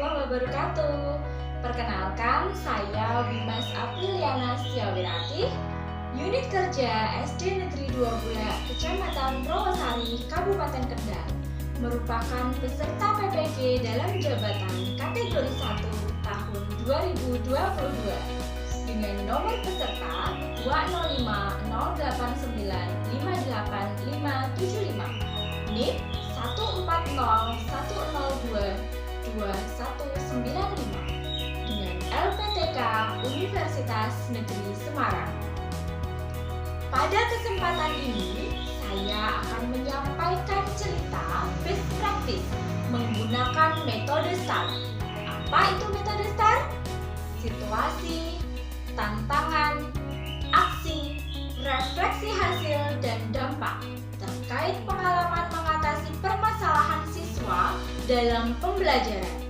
warahmatullahi wabarakatuh. Perkenalkan, saya Wimas Apriliana Setiawirati, Unit Kerja SD Negeri 2 Bulak, Kecamatan Rawasari, Kabupaten Kendal, merupakan peserta PPG dalam jabatan kategori 1 tahun 2022 dengan nomor peserta 20508958575, NIP 1401022195 dengan LPTK Universitas Negeri Semarang. Pada kesempatan ini, saya akan menyampaikan cerita best practice menggunakan metode STAR. Apa itu metode STAR? Situasi, tantangan, aksi, refleksi hasil, dan dampak terkait pengalaman mengatasi permasalahan siswa dalam pembelajaran.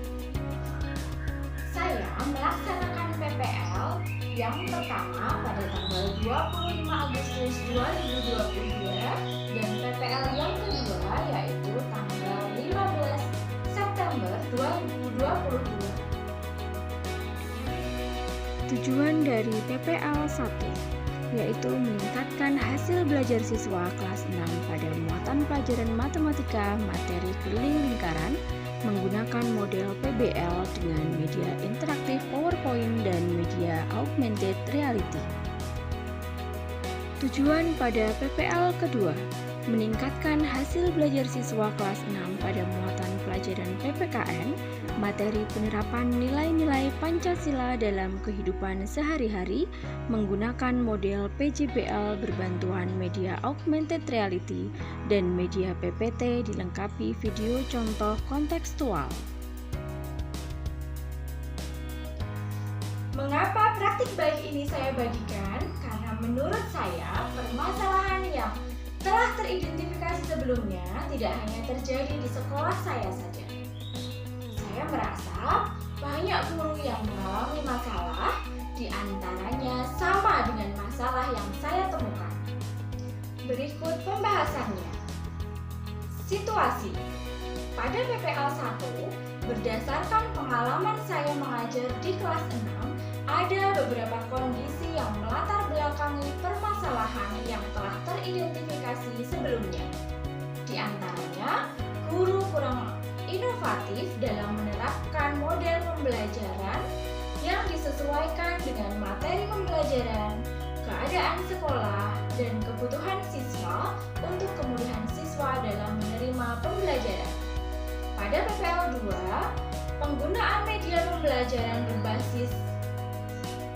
Saya melaksanakan PPL yang pertama pada tanggal 25 Agustus 2022 dan PPL yang kedua yaitu tanggal 15 September 2022. Tujuan dari PPL 1 yaitu meningkatkan hasil belajar siswa kelas 6 pada muatan pelajaran matematika materi keliling lingkaran menggunakan model PBL dengan media interaktif PowerPoint dan media augmented reality. Tujuan pada PPL kedua, meningkatkan hasil belajar siswa kelas 6 pada muatan pelajaran PPKN, materi penerapan nilai-nilai Pancasila dalam kehidupan sehari-hari menggunakan model PJBL berbantuan media augmented reality dan media PPT dilengkapi video contoh kontekstual. Mengapa praktik baik ini saya bagikan? Karena menurut saya permasalahan yang telah teridentifikasi sebelumnya tidak hanya terjadi di sekolah saya saja. Saya merasa banyak guru yang mengalami masalah, di antaranya sama dengan masalah yang saya temukan. Berikut pembahasannya. Situasi. Pada PPL 1, berdasarkan pengalaman saya mengajar di kelas 6, ada beberapa kondisi yang melatar belakangi permasalahan yang telah teridentifikasi sebelumnya. Di antaranya, guru kurang inovatif dalam menerapkan model pembelajaran yang disesuaikan dengan materi pembelajaran, keadaan sekolah, dan kebutuhan siswa untuk kemudahan siswa dalam menerima pembelajaran. Pada PPL 2, penggunaan media pembelajaran berbasis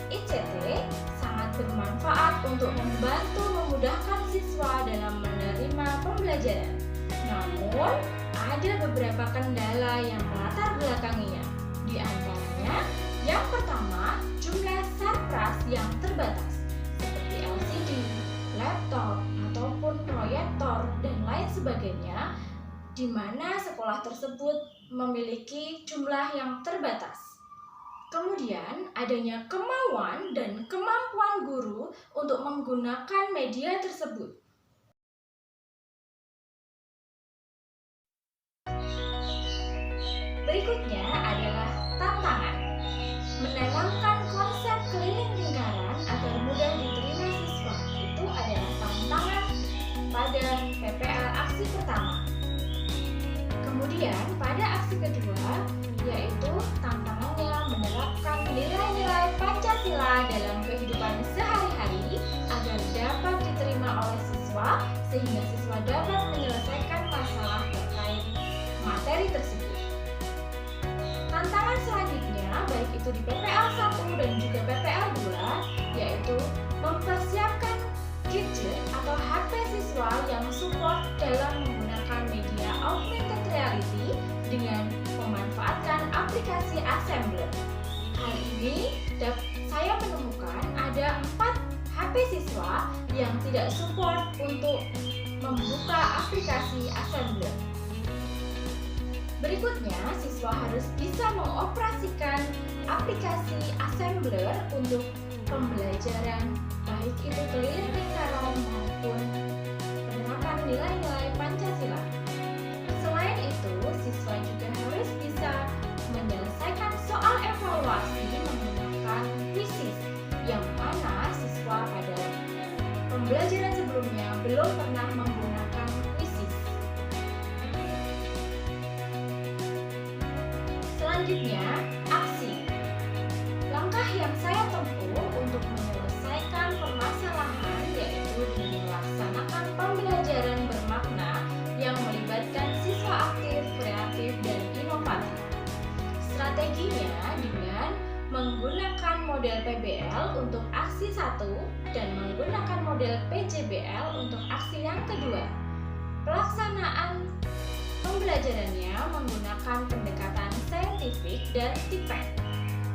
ICT sangat bermanfaat untuk membantu memudahkan siswa dalam menerima pembelajaran. Namun, ada beberapa kendala yang melatar belakanginya. Di antaranya, yang pertama, jumlah sarpras yang terbatas, seperti LCD, laptop, ataupun proyektor, dan lain sebagainya, di mana sekolah tersebut memiliki jumlah yang terbatas. Kemudian, adanya kemauan dan kemampuan guru untuk menggunakan media tersebut. Berikutnya adalah tantangan. Menanamkan konsep keliling lingkaran agar mudah diterima siswa itu adalah tantangan pada PPL aksi pertama. Kemudian pada aksi kedua, yaitu tantangannya menerapkan nilai-nilai Pancasila dalam kehidupan sehari-hari agar dapat diterima oleh siswa sehingga siswa dapat menyelesaikan masalah terkait materi tersebut. Tantangan selanjutnya, baik itu di PPL 1 dan juga PPL 2, yaitu mempersiapkan gadget atau HP siswa yang support dalam menggunakan media augmented reality dengan memanfaatkan aplikasi Assembler. Hal ini saya menemukan ada 4 HP siswa yang tidak support untuk membuka aplikasi Assembler. Berikutnya, siswa harus bisa mengoperasikan aplikasi Assembler untuk pembelajaran, baik itu keliling lingkaran maupun penerapan nilai-nilai Pancasila. Selain itu, siswa juga harus bisa menyelesaikan Selanjutnya, aksi. Langkah yang saya tempuh untuk menyelesaikan permasalahan yaitu dengan melaksanakan pembelajaran bermakna yang melibatkan siswa aktif, kreatif, dan inovatif. Strateginya dengan menggunakan model PBL untuk aksi 1 dan menggunakan model PJBL untuk aksi yang kedua. Pelaksanaan pembelajarannya menggunakan pendekatan saintifik dan TIPEC.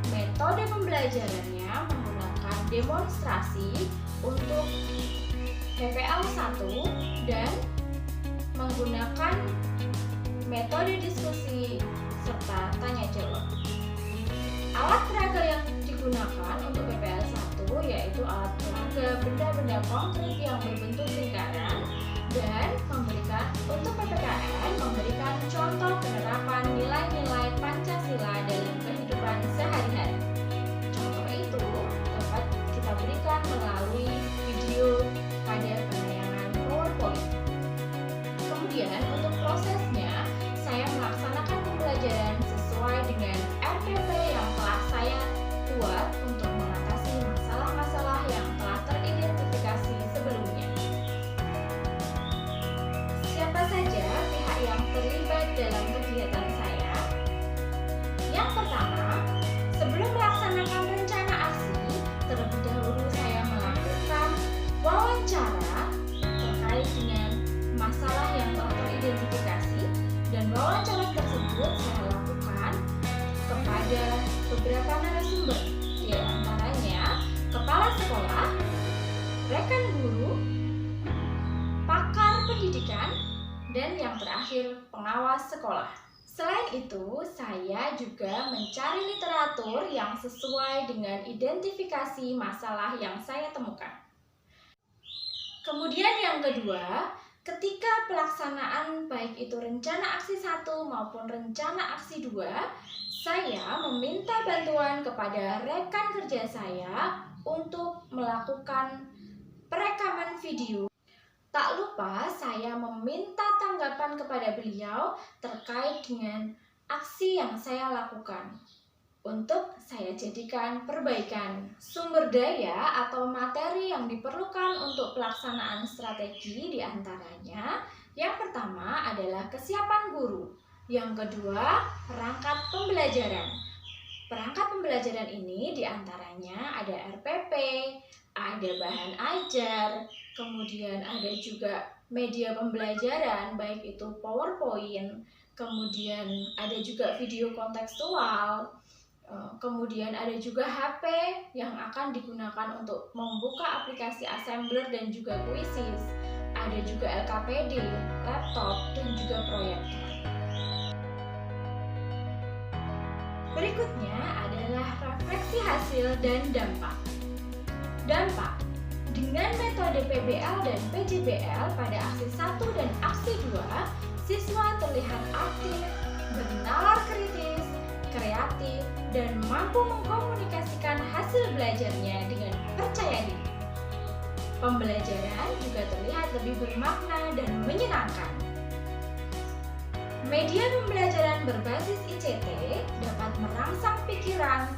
Metode pembelajarannya menggunakan demonstrasi untuk PPL 1 dan menggunakan metode diskusi serta tanya jawab. Alat peraga yang digunakan untuk PPL 1 yaitu alat peraga benda-benda konkret yang berbentuk lingkaran dan untuk PPKN memberikan contoh penerapan nilai-nilai Pancasila dalam kehidupan sehari-hari. Contoh itu dapat kita berikan melalui video pada penayangan PowerPoint. Kemudian untuk prosesnya, saya melaksanakan pembelajaran sesuai dengan RPP yang telah saya buat untuk mengatasi masalah-masalah yang telah teridentifikasi sebelumnya. Siapa saja pihak yang terlibat dalam kegiatan saya? Yang pertama, sebelum melaksanakan rencana aksi, terlebih dahulu saya melakukan wawancara terkait dengan masalah yang telah teridentifikasi, dan wawancara tersebut saya lakukan kepada beberapa narasumber, di antaranya kepala sekolah, rekan guru, pakar pendidikan, dan yang terakhir pengawas sekolah. Selain itu, saya juga mencari literatur yang sesuai dengan identifikasi masalah yang saya temukan. Kemudian yang kedua, ketika pelaksanaan baik itu rencana aksi 1 maupun rencana aksi 2, saya meminta bantuan kepada rekan kerja saya untuk melakukan perekaman video. Tak lupa saya meminta tanggapan kepada beliau terkait dengan aksi yang saya lakukan untuk saya jadikan perbaikan. Sumber daya atau materi yang diperlukan untuk pelaksanaan strategi diantaranya yang pertama adalah kesiapan guru, yang kedua perangkat pembelajaran. Perangkat pembelajaran ini diantaranya ada RPP, ada bahan ajar, kemudian ada juga media pembelajaran baik itu PowerPoint, kemudian ada juga video kontekstual, kemudian ada juga HP yang akan digunakan untuk membuka aplikasi assembler dan juga Quizzes, ada juga LKPD, laptop, dan juga proyektor. Berikutnya adalah refleksi hasil dan dampak. Dampak. Dengan metode PBL dan PJBL pada aksi 1 dan aksi 2, siswa terlihat aktif, bernalar kritis, kreatif, dan mampu mengkomunikasikan hasil belajarnya dengan percaya diri. Pembelajaran juga terlihat lebih bermakna dan menyenangkan. Media pembelajaran berbasis ICT dapat merangsang pikiran,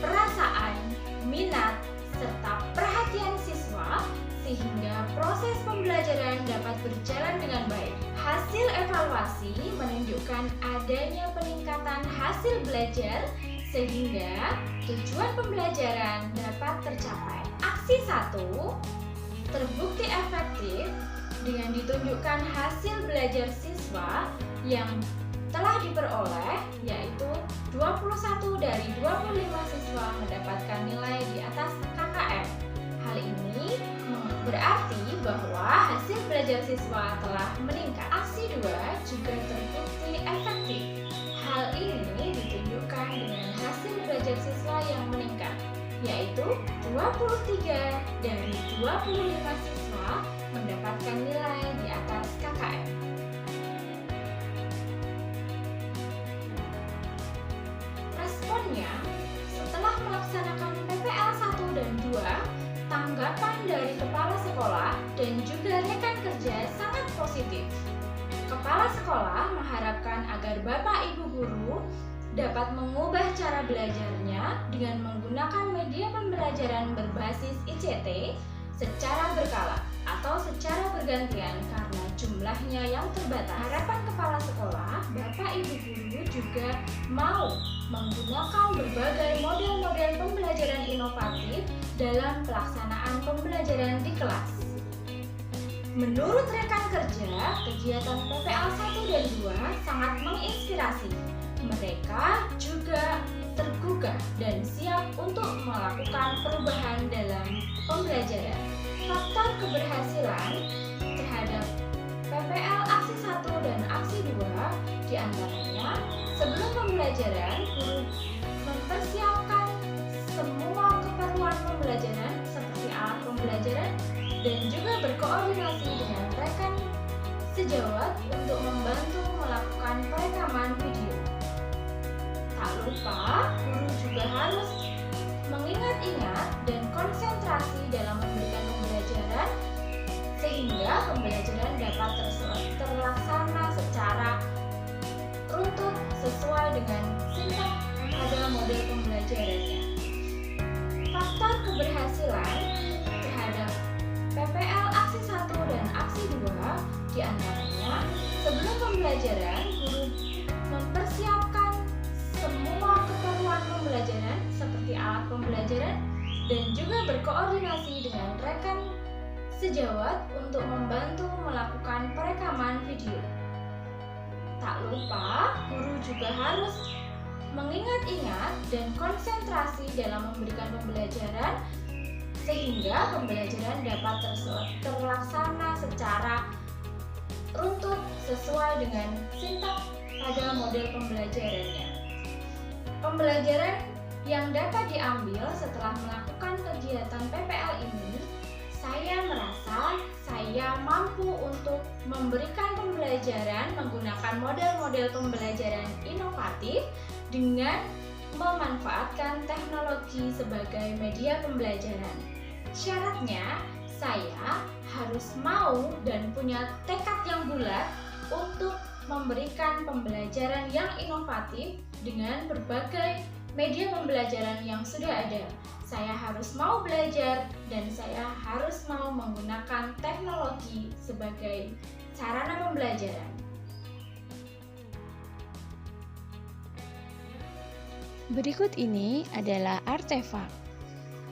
perasaan, minat, serta perhatian siswa sehingga proses pembelajaran dapat berjalan dengan baik. Hasil evaluasi menunjukkan adanya peningkatan hasil belajar sehingga tujuan pembelajaran dapat tercapai. Aksi 1 terbukti efektif dengan ditunjukkan hasil belajar siswa yang telah diperoleh, yaitu 21 dari 25 siswa mendapatkan nilai di atas KKM. Hal ini berarti bahwa hasil belajar siswa telah meningkat. Aksi 2 juga terbukti efektif. Hal ini ditunjukkan dengan hasil belajar siswa yang meningkat, yaitu 23 dari 25 siswa mendapatkan nilai di atas KKM. Responnya, setelah melaksanakan PPL 1 dan 2, tanggapan dari kepala sekolah dan juga rekan kerja sangat positif. Kepala sekolah mengharapkan agar Bapak Ibu guru dapat mengubah cara belajarnya dengan menggunakan media pembelajaran berbasis ICT secara berkala atau secara bergantian karena jumlahnya yang terbatas. Harapan kepala sekolah, Bapak Ibu guru juga mau menggunakan berbagai model-model pembelajaran inovatif dalam pelaksanaan pembelajaran di kelas. Menurut rekan kerja, kegiatan PPL 1 dan 2 sangat menginspirasi. Mereka juga tergugah dan siap untuk melakukan perubahan dalam pembelajaran. Faktor keberhasilan terhadap PPL aksi 1 dan aksi 2 diantaranya sebelum pembelajaran, guru mempersiapkan semua keperluan pembelajaran seperti alat pembelajaran dan juga berkoordinasi dengan rekan sejawat untuk membantu melakukan perekaman video. Tak lupa, guru juga harus mengingat-ingat dan konsentrasi dalam memberikan pembelajaran sehingga pembelajaran dapat terlaksana secara runtut sesuai dengan singkat pada model pembelajarannya. Faktor keberhasilan terhadap PPL aksi 1 dan aksi 2 diantaranya sebelum pembelajaran, guru mempersiapkan semua keperluan pembelajaran seperti alat pembelajaran dan juga berkoordinasi dengan rekan sejawat untuk membantu melakukan perekaman video. Tak lupa, guru juga harus mengingat-ingat dan konsentrasi dalam memberikan pembelajaran sehingga pembelajaran dapat terlaksana secara runtut sesuai dengan sintak pada model pembelajarannya. Pembelajaran yang dapat diambil setelah melakukan kegiatan PPL ini, saya merasa saya mampu untuk memberikan pembelajaran menggunakan model-model pembelajaran inovatif dengan memanfaatkan teknologi sebagai media pembelajaran. Syaratnya, saya harus mau dan punya tekad yang bulat untuk memberikan pembelajaran yang inovatif dengan berbagai media pembelajaran yang sudah ada. Saya harus mau belajar dan saya harus mau menggunakan teknologi sebagai sarana pembelajaran. Berikut ini adalah artefak.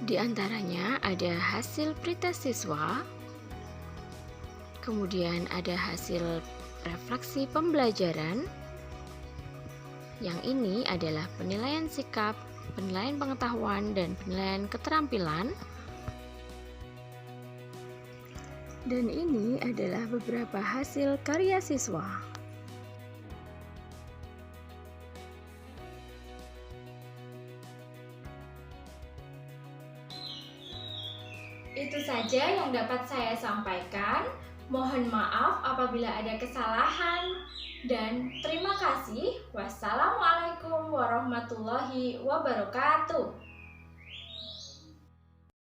Di antaranya ada hasil pretest siswa, kemudian ada hasil refleksi pembelajaran. Yang ini adalah penilaian sikap, penilaian pengetahuan, dan penilaian keterampilan. Dan ini adalah beberapa hasil karya siswa. Itu saja yang dapat saya sampaikan. Mohon maaf apabila ada kesalahan dan terima kasih. Wassalamualaikum warahmatullahi wabarakatuh.